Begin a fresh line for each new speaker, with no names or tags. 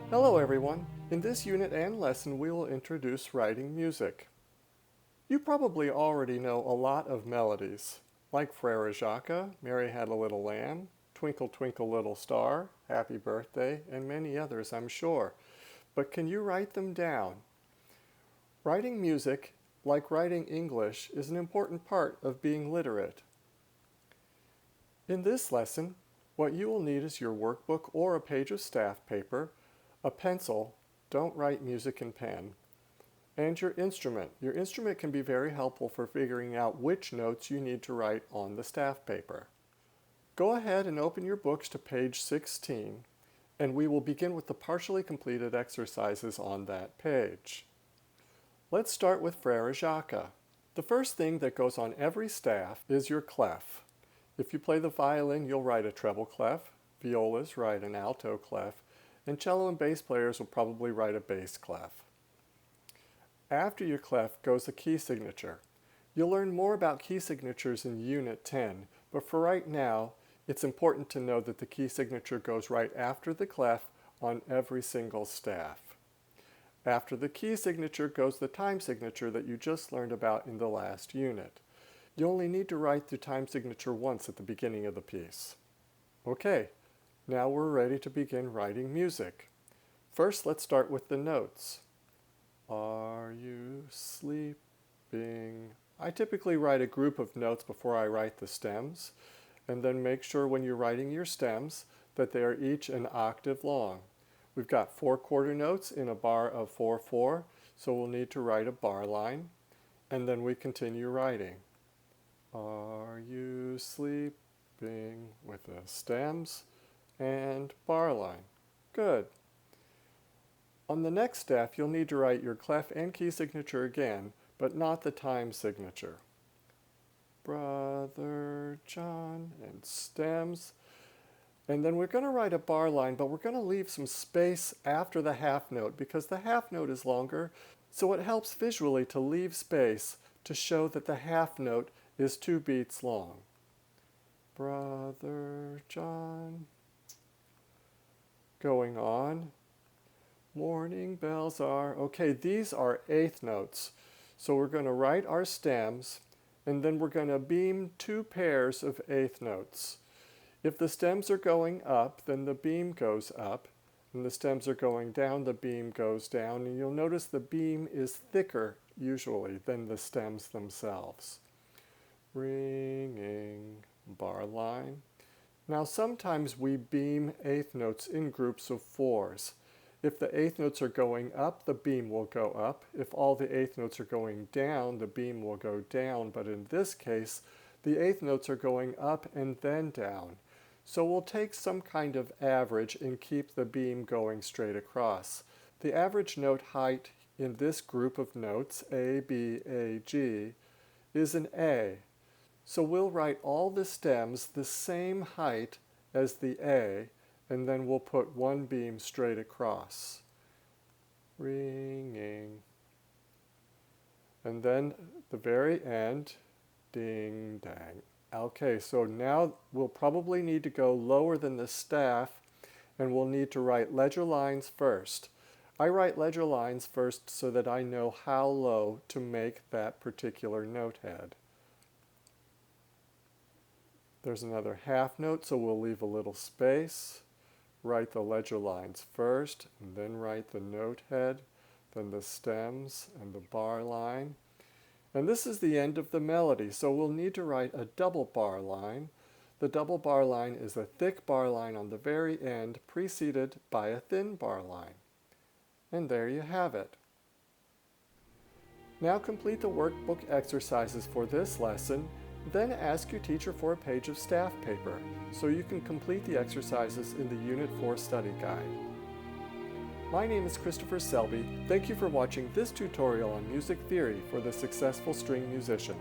Hello everyone! In this unit and lesson we will introduce writing music. You probably already know a lot of melodies, like Frere Jacques, Mary Had a Little Lamb, Twinkle Twinkle Little Star, Happy Birthday, and many others I'm sure. But can you write them down? Writing music, like writing English, is an important part of being literate. In this lesson, what you will need is your workbook or a page of staff paper, a pencil, don't write music in pen, and your instrument. Your instrument can be very helpful for figuring out which notes you need to write on the staff paper. Go ahead and open your books to page 16, and we will begin with the partially completed exercises on that page. Let's start with Frere Jacques. The first thing that goes on every staff is your clef. If you play the violin, you'll write a treble clef, violas write an alto clef, and cello and bass players will probably write a bass clef. After your clef goes a key signature. You'll learn more about key signatures in Unit 10, but for right now, it's important to know that the key signature goes right after the clef on every single staff. After the key signature goes the time signature that you just learned about in the last unit. You only need to write the time signature once at the beginning of the piece. Okay. Now we're ready to begin writing music. First, let's start with the notes. Are you sleeping? I typically write a group of notes before I write the stems, and then make sure when you're writing your stems that they are each an octave long. We've got 4 quarter notes in a bar of 4/4, so we'll need to write a bar line, and then we continue writing. Are you sleeping with the stems? And bar line. Good. On the next staff, you'll need to write your clef and key signature again, but not the time signature. Brother John and stems. And then we're going to write a bar line, but we're going to leave some space after the half note because the half note is longer, so it helps visually to leave space to show that the half note is 2 beats long. Brother John. Going on. Morning bells are, okay, these are 8th notes. So we're going to write our stems, and then we're going to beam 2 pairs of 8th notes. If the stems are going up, then the beam goes up, and the stems are going down, the beam goes down, and you'll notice the beam is thicker, usually, than the stems themselves. Ringing, bar line. Now sometimes we beam 8th notes in groups of 4s. If the 8th notes are going up, the beam will go up. If all the 8th notes are going down, the beam will go down. But in this case, the 8th notes are going up and then down. So we'll take some kind of average and keep the beam going straight across. The average note height in this group of notes, A, B, A, G, is an A. So we'll write all the stems the same height as the A, and then we'll put 1 beam straight across. Ringing. And then the very end, ding dang. Okay, so now we'll probably need to go lower than the staff, and we'll need to write ledger lines first. I write ledger lines first so that I know how low to make that particular note head. There's another half note, so we'll leave a little space. Write the ledger lines first, and then write the note head, then the stems and the bar line. And this is the end of the melody, so we'll need to write a double bar line. The double bar line is a thick bar line on the very end, preceded by a thin bar line. And there you have it. Now complete the workbook exercises for this lesson. Then ask your teacher for a page of staff paper so you can complete the exercises in the Unit 4 study guide. My name is Christopher Selby. Thank you for watching this tutorial on music theory for the successful string musician.